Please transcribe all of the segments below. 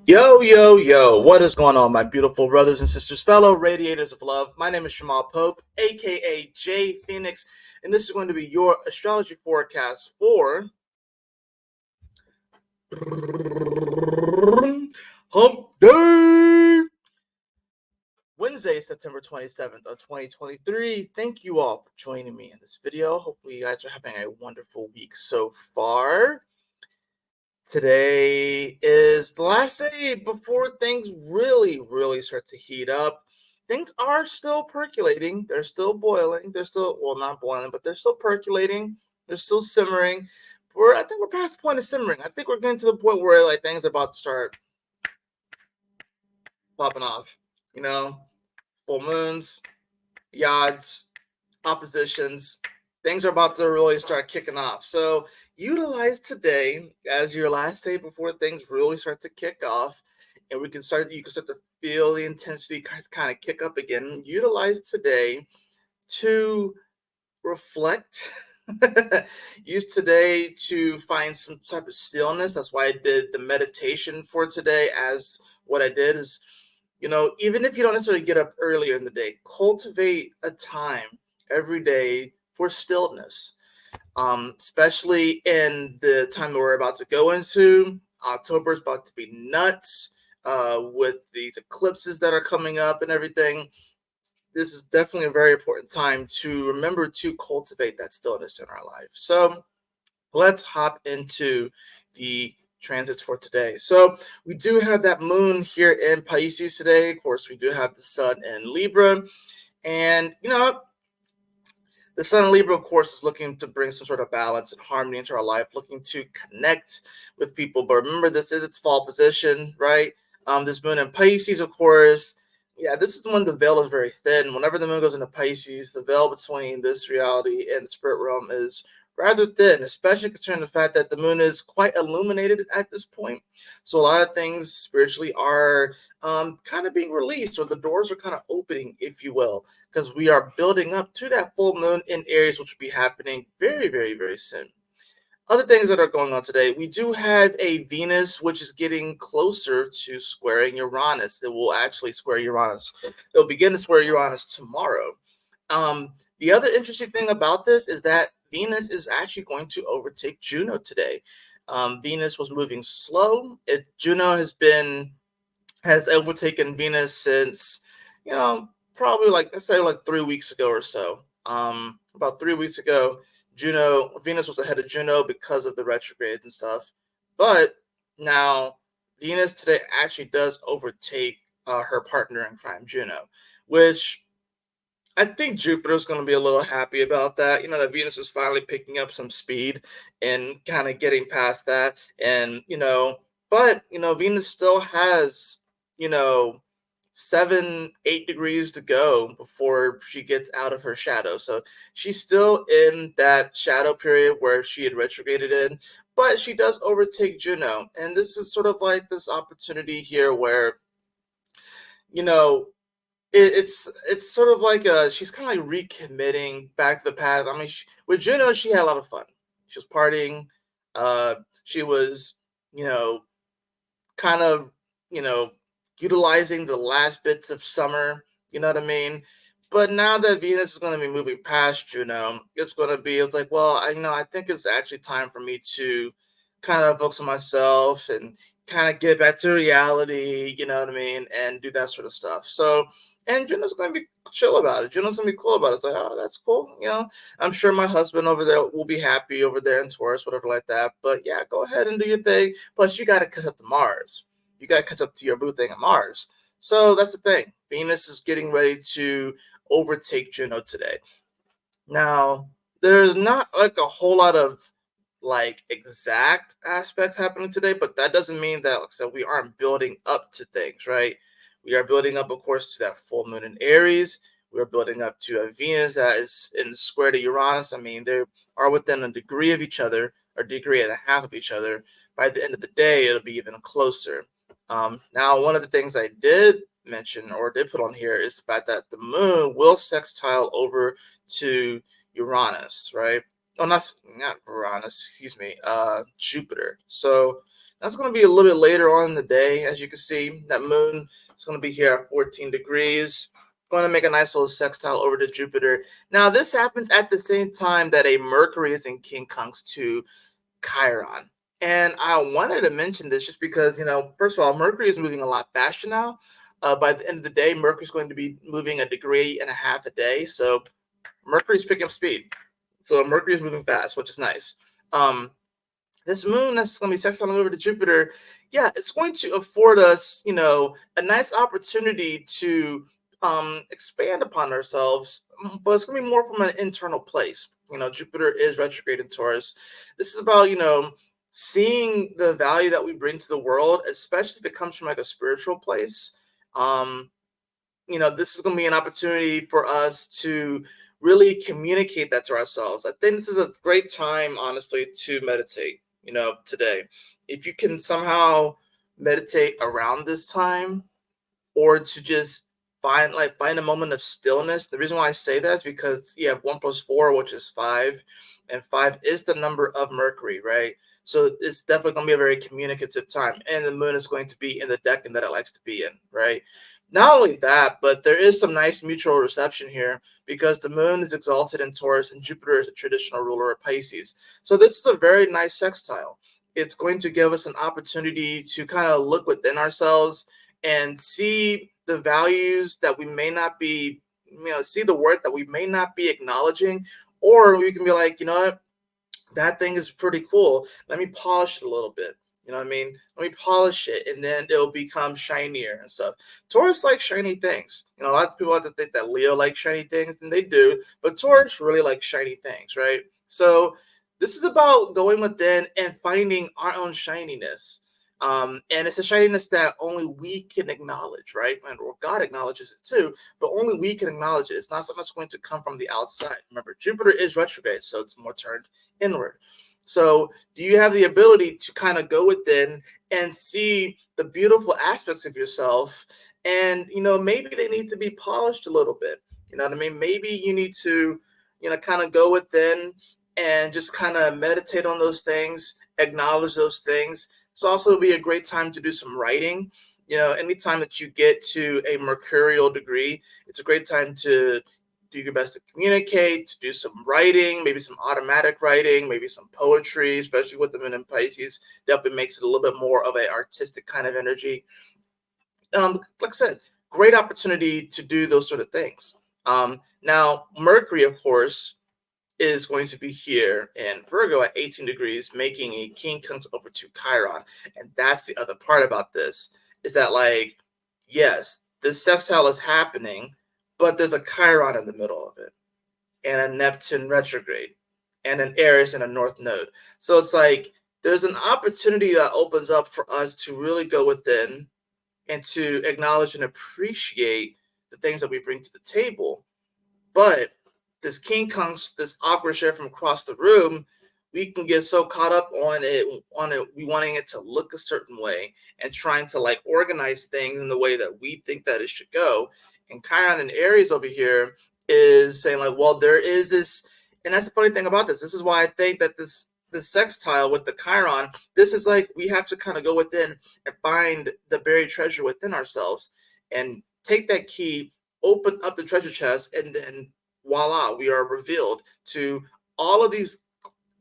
Yo, yo, yo, what is going on, my beautiful brothers and sisters, fellow radiators of love? My name is Shamal Pope, aka J Phoenix, and this is going to be your astrology forecast for Hump Day, Wednesday, September 27th of 2023. Thank you all for joining me in this video. Hopefully, you guys are having a wonderful week so far. Today is the last day before things really start to heat up. Things are still percolating. They're still boiling. They're still, well, not boiling, but they're still percolating. They're still simmering. I think we're past the point of simmering. I think we're getting to the point where like things are about to start popping off. You know, full moons, yads, oppositions. Things are about to really start kicking off. So utilize today as your last day before things really start to kick off, and you can start to feel the intensity kind of kick up again. Utilize today to reflect. Use today to find some type of stillness. That's why I did the meditation for today. As what I did is, even if you don't necessarily get up earlier in the day, cultivate a time every day for stillness. Especially in the time that we're about to go into. October is about to be nuts with these eclipses that are coming up and everything. This is definitely a very important time to remember to cultivate that stillness in our life. So let's hop into the transits for today. So we do have that moon here in Pisces today. Of course, we do have the sun in Libra. And, the sun in Libra, of course, is looking to bring some sort of balance and harmony into our life, looking to connect with people. But remember, this is its fall position, right? This moon in Pisces, of course, yeah, this is when the veil is very thin. Whenever the moon goes into Pisces, the veil between this reality and the spirit realm is rather thin, especially considering the fact that the moon is quite illuminated at this point. So a lot of things spiritually are kind of being released, or the doors are kind of opening, if you will, because we are building up to that full moon in Aries, which will be happening very soon. Other things that are going on today, we do have a Venus, which is getting closer to squaring Uranus. It will actually square Uranus. It'll begin to square Uranus tomorrow. The other interesting thing about this is that Venus is actually going to overtake Juno today. Venus was moving slow. Juno has overtaken Venus since, probably like let's say like 3 weeks ago or so. About 3 weeks ago, Venus was ahead of Juno because of the retrogrades and stuff. But now Venus today actually does overtake her partner in crime, Juno, which I think Jupiter's going to be a little happy about that. That Venus is finally picking up some speed and kind of getting past that. And, but, Venus still has, you know, 7, 8 degrees to go before she gets out of her shadow. So she's still in that shadow period where she had retrograded in, but she does overtake Juno. And this is sort of like this opportunity here where, you know, it's sort of like she's kind of like recommitting back to the path. I mean, with Juno, she had a lot of fun. She was partying. She was, you know, kind of, you know, utilizing the last bits of summer. You know what I mean? But now that Venus is going to be moving past Juno, it's like, well, I think it's actually time for me to kind of focus on myself and kind of get back to reality. You know what I mean? And do that sort of stuff. So, and Juno's going to be chill about it. Juno's going to be cool about it. It's like, oh, that's cool. I'm sure my husband over there will be happy over there in Taurus, whatever like that. But yeah, go ahead and do your thing. Plus, you got to catch up to Mars. You got to catch up to your boo thing on Mars. So that's the thing. Venus is getting ready to overtake Juno today. Now, there's not like a whole lot of like exact aspects happening today, but that doesn't mean that, like I said, we aren't building up to things, right? We are building up, of course, to that full moon in Aries. We're building up to a Venus that is in square to Uranus. I mean, they are within a degree of each other, or degree and a half of each other. By the end of the day, it'll be even closer. Now, one of the things I did mention or did put on here is the fact that the moon will sextile over to Uranus, right? Oh, not Uranus, excuse me, Jupiter. So That's going to be a little bit later on in the day. As you can see, that moon is going to be here at 14 degrees. Going to make a nice little sextile over to Jupiter. Now, this happens at the same time that a Mercury is in quincunx to Chiron. And I wanted to mention this just because, first of all, Mercury is moving a lot faster now. By the end of the day, Mercury is going to be moving a degree and a half a day. So Mercury's picking up speed. So Mercury is moving fast, which is nice. This moon that's going to be sextiling over to Jupiter, yeah, it's going to afford us, a nice opportunity to expand upon ourselves, but it's going to be more from an internal place. Jupiter is retrograde in Taurus. This is about, seeing the value that we bring to the world, especially if it comes from like a spiritual place. Um, this is going to be an opportunity for us to really communicate that to ourselves. I think this is a great time, honestly, to meditate, today. If you can somehow meditate around this time, or to just find a moment of stillness. The reason why I say that is because you have 1 plus 4, which is 5, and 5 is the number of Mercury, right? So it's definitely going to be a very communicative time, and the moon is going to be in the decan that it likes to be in, right? Not only that, but there is some nice mutual reception here because the moon is exalted in Taurus and Jupiter is a traditional ruler of Pisces. So this is a very nice sextile. It's going to give us an opportunity to kind of look within ourselves and see the values that we may not be, see the worth that we may not be acknowledging, or we can be like, what, that thing is pretty cool. Let me polish it a little bit. You know what I mean? Let me polish it, and then it'll become shinier and stuff. Taurus like shiny things. A lot of people have to think that Leo likes shiny things, and they do, but Taurus really likes shiny things, right? So this is about going within and finding our own shininess. And it's a shininess that only we can acknowledge, right? Or God acknowledges it too, but only we can acknowledge it. It's not something that's going to come from the outside. Remember, Jupiter is retrograde, so it's more turned inward. So, do you have the ability to kind of go within and see the beautiful aspects of yourself? And, maybe they need to be polished a little bit. You know what I mean? Maybe you need to, kind of go within and just kind of meditate on those things, acknowledge those things. It's also be a great time to do some writing. Anytime that you get to a mercurial degree, it's a great time to do your best to communicate, to do some writing, maybe some automatic writing, maybe some poetry, especially with the moon in Pisces. Definitely makes it a little bit more of an artistic kind of energy. Like I said, great opportunity to do those sort of things. Now, Mercury, of course, is going to be here in Virgo at 18 degrees, making a quincunx over to Chiron. And that's the other part about this, is that, like, yes, this sextile is happening, but there's a Chiron in the middle of it, and a Neptune retrograde, and an Aries and a North Node. So it's like there's an opportunity that opens up for us to really go within and to acknowledge and appreciate the things that we bring to the table. But this quincunx, this awkward share from across the room, we can get so caught up we wanting it to look a certain way and trying to like organize things in the way that we think that it should go. And Chiron and Aries over here is saying like, well, there is this, and that's the funny thing about this. This is why I think that this sextile with the Chiron, this is like we have to kind of go within and find the buried treasure within ourselves and take that key, open up the treasure chest, and then voila, we are revealed to all of these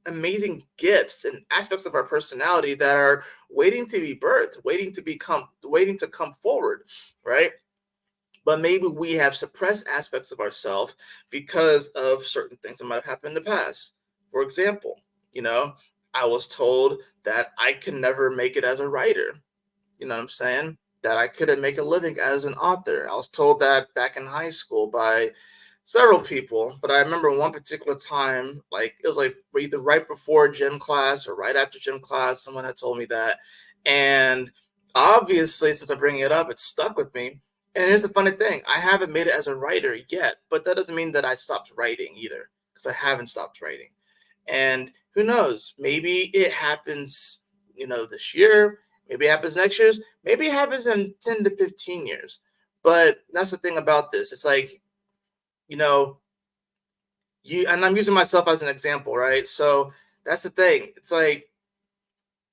amazing gifts and aspects of our personality that are waiting to be birthed, waiting to come forward, right? But maybe we have suppressed aspects of ourselves because of certain things that might have happened in the past. For example, you know, I was told that I can never make it as a writer. You know what I'm saying? That I couldn't make a living as an author. I was told that back in high school by several people, but I remember one particular time, like it was like either right before gym class or right after gym class, someone had told me that. And obviously, since I bring it up, it stuck with me. And here's the funny thing, I haven't made it as a writer yet, but that doesn't mean that I stopped writing either, because I haven't stopped writing. And who knows, maybe it happens, this year, maybe it happens next year, maybe it happens in 10 to 15 years. But that's the thing about this. It's like, you know, and I'm using myself as an example, right? So that's the thing. It's like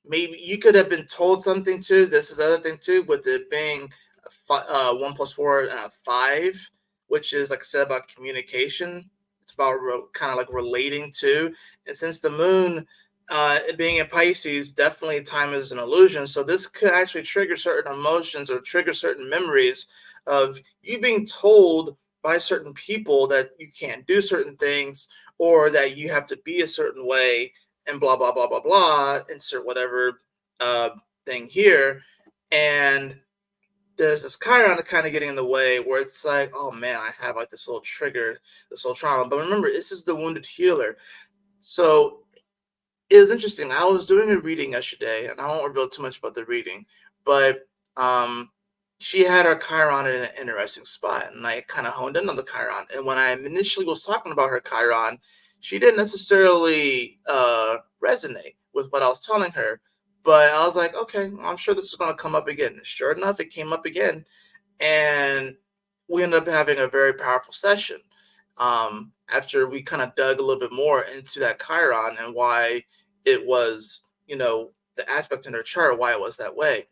maybe you could have been told something too. This is the other thing too, with it being 1 + 4 5, which is like I said about communication. It's about kind of like relating to, and since the moon it being in Pisces, definitely time is an illusion. So this could actually trigger certain emotions or trigger certain memories of you being told by certain people that you can't do certain things or that you have to be a certain way and blah blah blah blah blah. Insert whatever uh, thing here, and there's this Chiron kind of getting in the way where it's like, oh man, I have like this little trigger, this little trauma. But remember, this is the wounded healer. So it was interesting. I was doing a reading yesterday, and I won't reveal too much about the reading, but she had her Chiron in an interesting spot, and I kind of honed in on the Chiron. And when I initially was talking about her Chiron, she didn't necessarily resonate with what I was telling her, but I was like, okay, I'm sure this is going to come up again. Sure enough, it came up again, and we ended up having a very powerful session. After we kind of dug a little bit more into that Chiron and why it was, the aspect in her chart, why it was that way.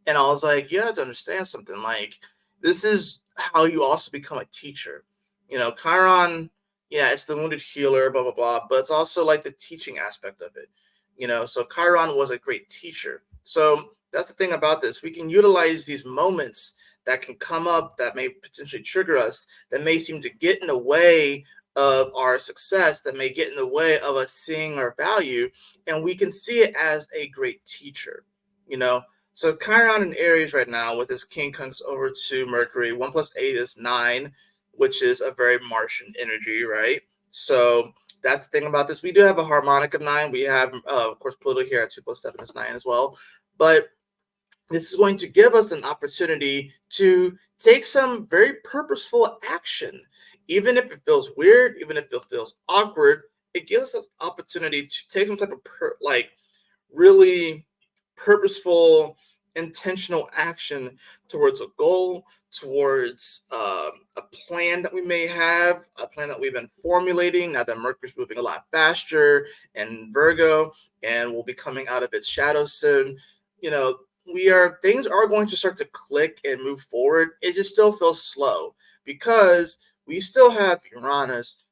And I was like, you have to understand something. Like, this is how you also become a teacher. Chiron, yeah, it's the wounded healer, blah, blah, blah, but it's also like the teaching aspect of it. So Chiron was a great teacher. So that's the thing about this. We can utilize these moments that can come up that may potentially trigger us, that may seem to get in the way of our success, that may get in the way of us seeing our value. And we can see it as a great teacher, you know. So Chiron in Aries right now with his king comes over to Mercury. 1 + 8 is 9, which is a very Martian energy, right? So that's the thing about this. We do have a harmonic of 9. We have, of course, Pluto here at 2 + 7 is 9 as well. But this is going to give us an opportunity to take some very purposeful action. Even if it feels weird, even if it feels awkward, it gives us opportunity to take some type of really purposeful, intentional action towards a goal, towards a plan that we may have, a plan that we've been formulating now that Mercury's moving a lot faster and Virgo, and will be coming out of its shadow soon. You know, things are going to start to click and move forward. It just still feels slow because we still have Uranus,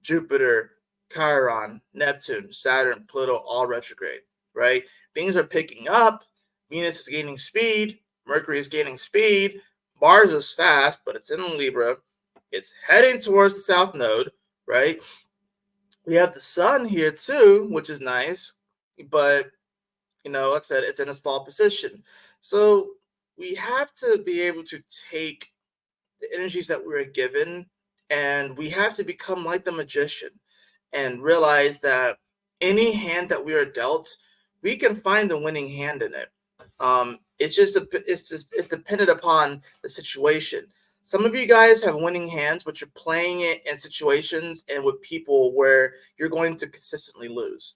Jupiter, Chiron, Neptune, Saturn, Pluto, all retrograde, right? Things are picking up. Venus is gaining speed. Mercury is gaining speed. Mars is fast, but it's in Libra. It's heading towards the South Node, right? We have the Sun here too, which is nice, but like I said, it's in a small position. So we have to be able to take the energies that we were given, and we have to become like the magician and realize that any hand that we are dealt, we can find the winning hand in it. It's dependent upon the situation. Some of you guys have winning hands, but you're playing it in situations and with people where you're going to consistently lose.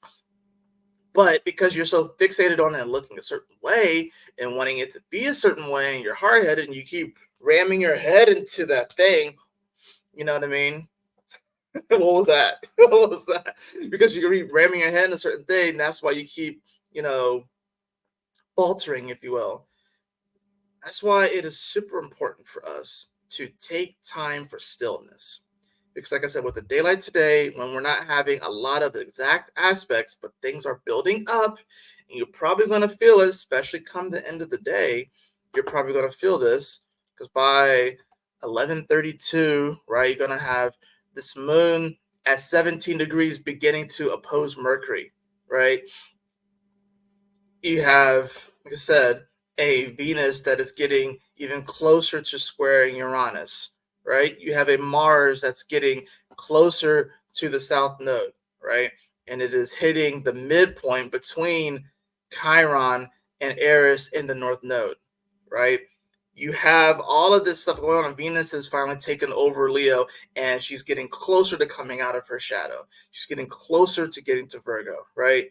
But because you're so fixated on it and looking a certain way and wanting it to be a certain way, and you're hard headed and you keep ramming your head into that thing, you know what I mean? What was that? What was that? Because you keep ramming your head in a certain thing, that's why you keep, faltering, if you will. That's why it is super important for us to take time for stillness. Because, like I said, with the daylight today, when we're not having a lot of exact aspects, but things are building up, and you're probably going to feel it, especially come the end of the day, you're probably going to feel this because by 11:32, right, you're going to have this moon at 17 degrees beginning to oppose Mercury, right? You have, like I said, a Venus that is getting even closer to squaring Uranus, right? You have a Mars that's getting closer to the South Node, right? And it is hitting the midpoint between Chiron and Eris in the North Node, right? You have all of this stuff going on. Venus is finally taken over Leo, and she's getting closer to coming out of her shadow. She's getting closer to getting to Virgo, right?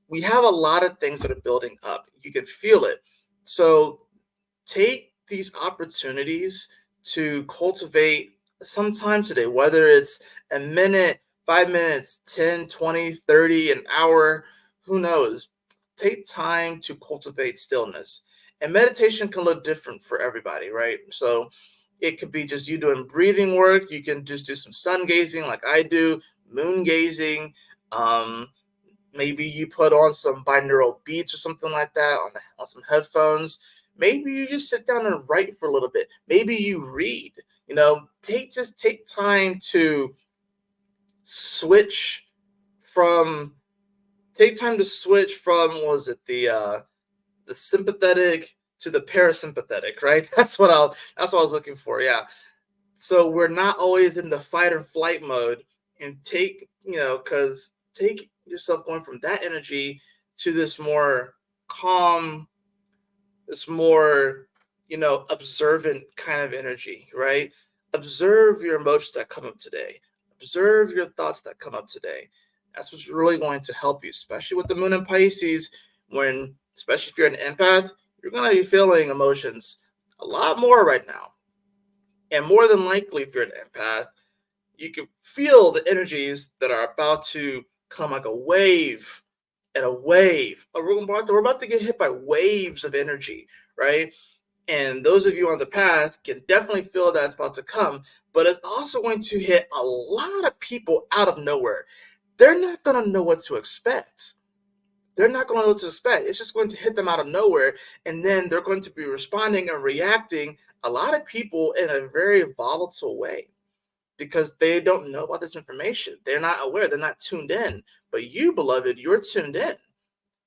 We have a lot of things that are building up. You can feel it. So take these opportunities to cultivate some time today, whether it's a minute, 5 minutes, 10, 20, 30, an hour, who knows? take time to cultivate stillness. And meditation can look different for everybody, right? So it could be just you doing breathing work. You can just do some sun gazing like I do, moon gazing. Um, Maybe you put on some binaural beats or something like that on some headphones. Maybe you just sit down and write for a little bit. Maybe you read. Take time to switch from what was it, the sympathetic to the parasympathetic, right? That's what I was looking for. Yeah. So we're not always in the fight or flight mode, and because take yourself going from that energy to this more calm, this more, observant kind of energy, right? Observe your emotions that come up today. Observe your thoughts that come up today. That's what's really going to help you, especially with the moon in Pisces, especially if you're an empath, you're going to be feeling emotions a lot more right now. And more than likely, if you're an empath, you can feel the energies that are about to come like a wave and a wave. We're about to get hit by waves of energy, right? And those of you on the path can definitely feel that it's about to come, but it's also going to hit a lot of people out of nowhere. They're not going to know what to expect. They're not going to know what to expect. It's just going to hit them out of nowhere. And then they're going to be responding and reacting, a lot of people, in a very volatile way because they don't know about this information. They're not aware. They're not tuned in. But you, beloved, you're tuned in.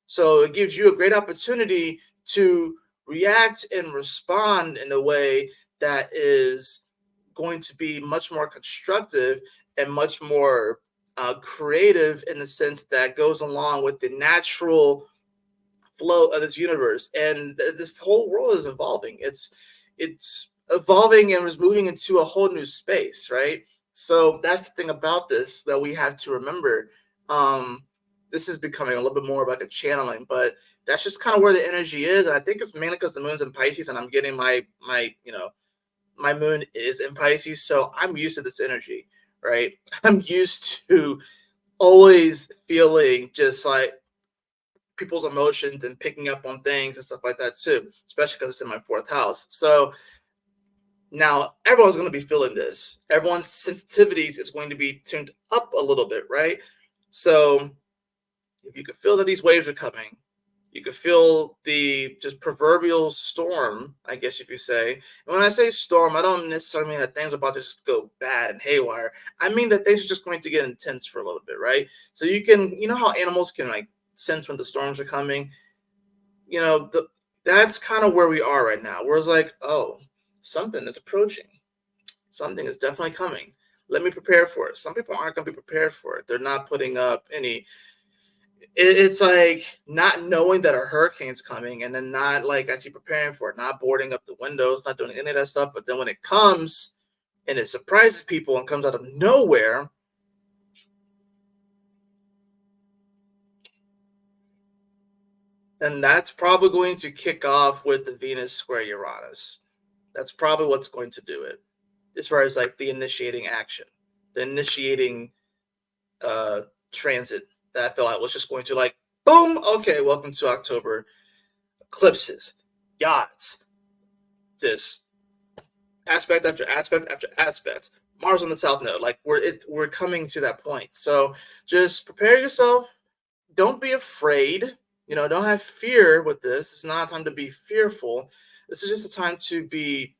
So it gives you a great opportunity to react and respond in a way that is going to be much more constructive and much more creative, in the sense that goes along with the natural flow of this universe. And this whole world is evolving. It's evolving and is moving into a whole new space, right? So that's the thing about this that we have to remember. This is becoming a little bit more of like a channeling, but that's just kind of where the energy is. And I think it's mainly because the moon's in Pisces, and I'm getting my moon is in Pisces, so I'm used to this energy, right? I'm used to always feeling just like people's emotions and picking up on things and stuff like that too, especially because it's in my fourth house. So now everyone's going to be feeling this. Everyone's sensitivities is going to be tuned up a little bit, right? So if you could feel that these waves are coming, you could feel the just proverbial storm, I guess if you say. And when I say storm, I don't necessarily mean that things are about to just go bad and haywire. I mean that things are just going to get intense for a little bit, right? So you know how animals can like sense when the storms are coming. That's kind of where we are right now. Where it's like, oh, something is approaching. Something is definitely coming. Let me prepare for it. Some people aren't going to be prepared for it. They're not putting up any. It's like not knowing that a hurricane's coming, and then not like actually preparing for it, not boarding up the windows, not doing any of that stuff. But then when it comes and it surprises people and comes out of nowhere, then that's probably going to kick off with the Venus square Uranus. That's probably what's going to do it, as far as like the initiating action, the initiating transit that I feel like was just going to like, boom, okay, welcome to October. Eclipses, yachts, just aspect after aspect after aspect. Mars on the south node, like we're coming to that point. So just prepare yourself. Don't be afraid. Don't have fear with this. It's not a time to be fearful. This is just a time to be,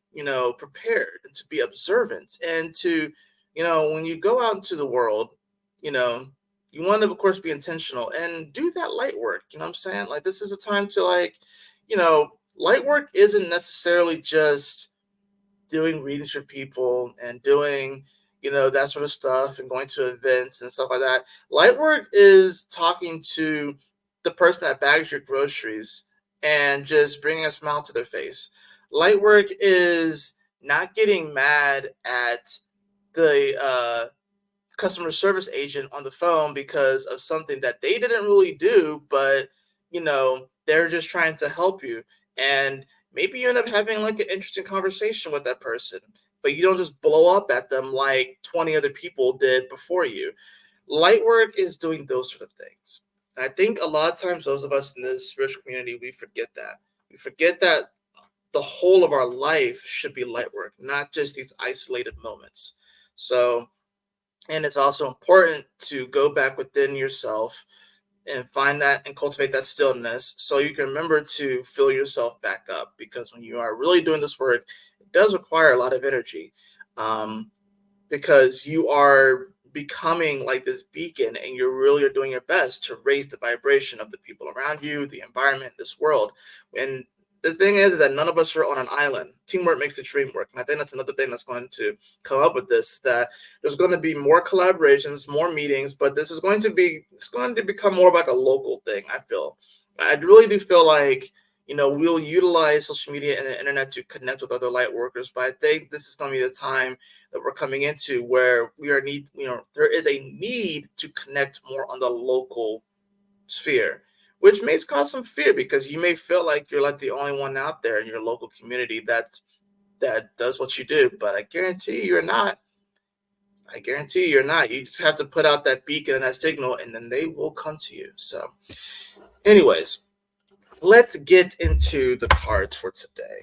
prepared and to be observant, and to, when you go out into the world, you know, you want to, of course, be intentional and do that light work. You know what I'm saying? Like, this is a time to, like, light work isn't necessarily just doing readings for people and doing, that sort of stuff and going to events and stuff like that. Light work is talking to the person that bags your groceries and just bringing a smile to their face. Light work is not getting mad at the customer service agent on the phone because of something that they didn't really do, but they're just trying to help you. And maybe you end up having like an interesting conversation with that person, but you don't just blow up at them like 20 other people did before you. Light work is doing those sort of things. And I think a lot of times those of us in this spiritual community, we forget that. We forget that the whole of our life should be light work, not just these isolated moments. So, and it's also important to go back within yourself and find that and cultivate that stillness so you can remember to fill yourself back up, because when you are really doing this work, it does require a lot of energy, because you are becoming like this beacon and you really are doing your best to raise the vibration of the people around you, the environment, this world. And the thing is that none of us are on an island. Teamwork makes the dream work. And I think that's another thing that's going to come up with this, that there's going to be more collaborations, more meetings, but this is going to be, it's going to become more of like a local thing, I feel. I really do feel like, we'll utilize social media and the internet to connect with other light workers, but I think this is going to be the time that we're coming into where there is a need to connect more on the local sphere, which may cause some fear because you may feel like you're like the only one out there in your local community that does what you do. But I guarantee you're not. I guarantee you're not. You just have to put out that beacon and that signal, and then they will come to you. So, anyways, let's get into the cards for today.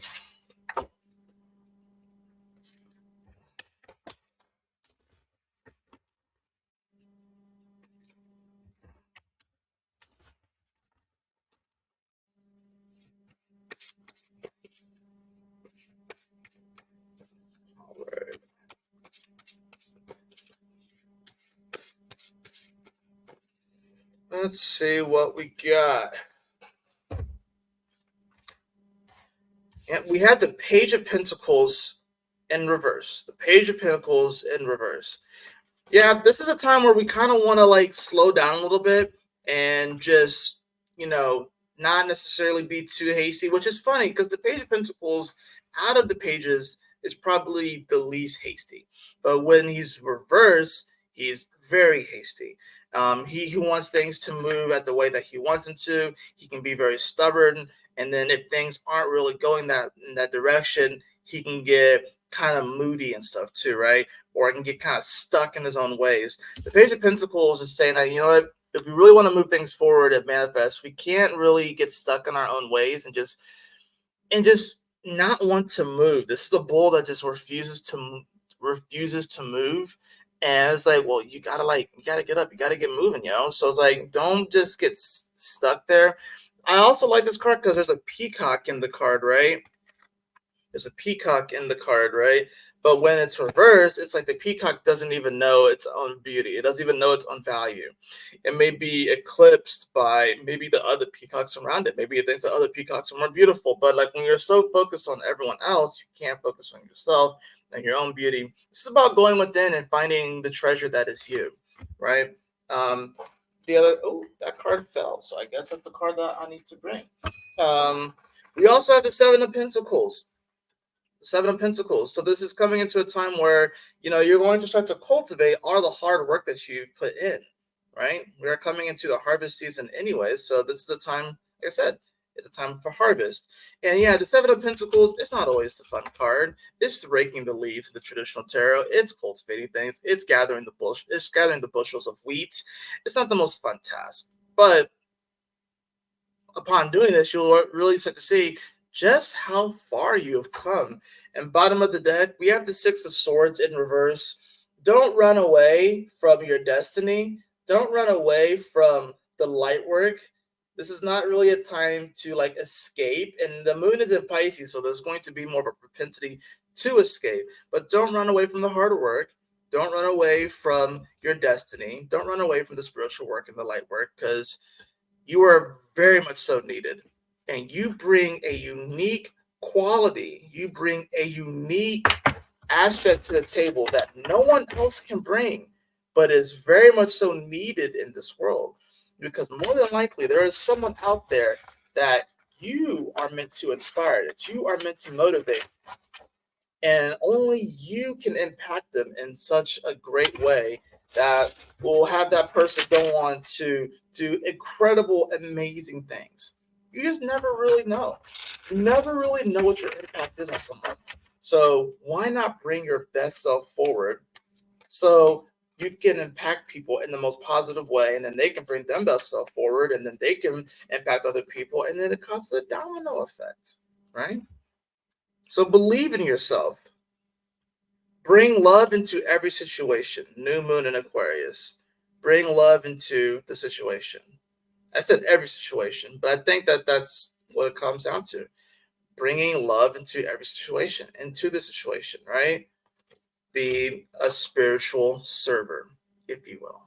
All right. Let's see what we got. And we had the Page of Pentacles in reverse. The Page of Pentacles in reverse. Yeah, this is a time where we kind of want to like slow down a little bit and just, not necessarily be too hasty, which is funny because the Page of Pentacles out of the pages is probably the least hasty. But when he's reversed, he's very hasty. He who wants things to move at the way that he wants them to, he can be very stubborn. And then if things aren't really going in that direction, he can get kind of moody and stuff too, right? Or it can get kind of stuck in his own ways. The Page of Pentacles is saying that, if we really want to move things forward and manifest, we can't really get stuck in our own ways and just not want to move. This is the bull that just refuses to move. And it's like, well, you gotta get up, you gotta get moving, So it's like, don't just get stuck there. I also like this card because there's a peacock in the card, right? There's a peacock in the card, right? But when it's reversed, it's like the peacock doesn't even know its own beauty. It doesn't even know its own value. It may be eclipsed by maybe the other peacocks around it. Maybe it thinks the other peacocks are more beautiful. But like when you're so focused on everyone else, you can't focus on yourself and your own beauty. This is about going within and finding the treasure that is you, right? That card fell. So I guess that's the card that I need to bring. We also have the Seven of Pentacles. Seven of Pentacles. So this is coming into a time where, you're going to start to cultivate all the hard work that you've put in, right? We're coming into the harvest season anyway. So this is a time, like I said, it's a time for harvest. And yeah, the Seven of Pentacles, it's not always the fun card. It's raking the leaves of the traditional tarot. It's cultivating things. It's gathering the bushels of wheat. It's not the most fun task. But upon doing this, you'll really start to see just how far you have come. And bottom of the deck, we have the Six of Swords in reverse. Don't run away from your destiny. Don't run away from the light work. This is not really a time to like escape. And the moon is in Pisces, so there's going to be more of a propensity to escape. But don't run away from the hard work. Don't run away from your destiny. Don't run away from the spiritual work and the light work, because you are very much so needed. And you bring a unique quality. You bring a unique aspect to the table that no one else can bring, but is very much so needed in this world. Because more than likely, there is someone out there that you are meant to inspire, that you are meant to motivate. And only you can impact them in such a great way that will have that person go on to do incredible, amazing things. You just never really know. You never really know what your impact is on someone. So why not bring your best self forward? So you can impact people in the most positive way, and then they can bring themselves forward, and then they can impact other people, and then it causes a domino effect, right? So believe in yourself. Bring love into every situation. New moon in Aquarius. Bring love into the situation. I said every situation, but I think that that's what it comes down to. Bringing love into every situation, into the situation, right? Be a spiritual server, if you will.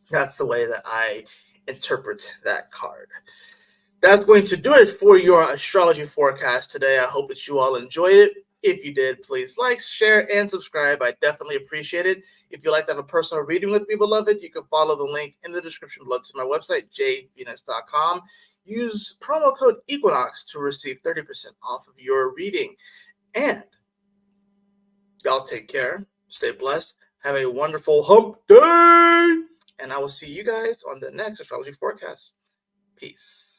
That's the way that I interpret that card. That's going to do it for your astrology forecast today. I hope that you all enjoyed it. If you did, please like, share, and subscribe. I definitely appreciate it. If you'd like to have a personal reading with me, beloved, you can follow the link in the description below to my website, jvenus.com. Use promo code Equinox to receive 30% off of your reading. And y'all take care. Stay blessed. Have a wonderful hump day. And I will see you guys on the next astrology forecast. Peace.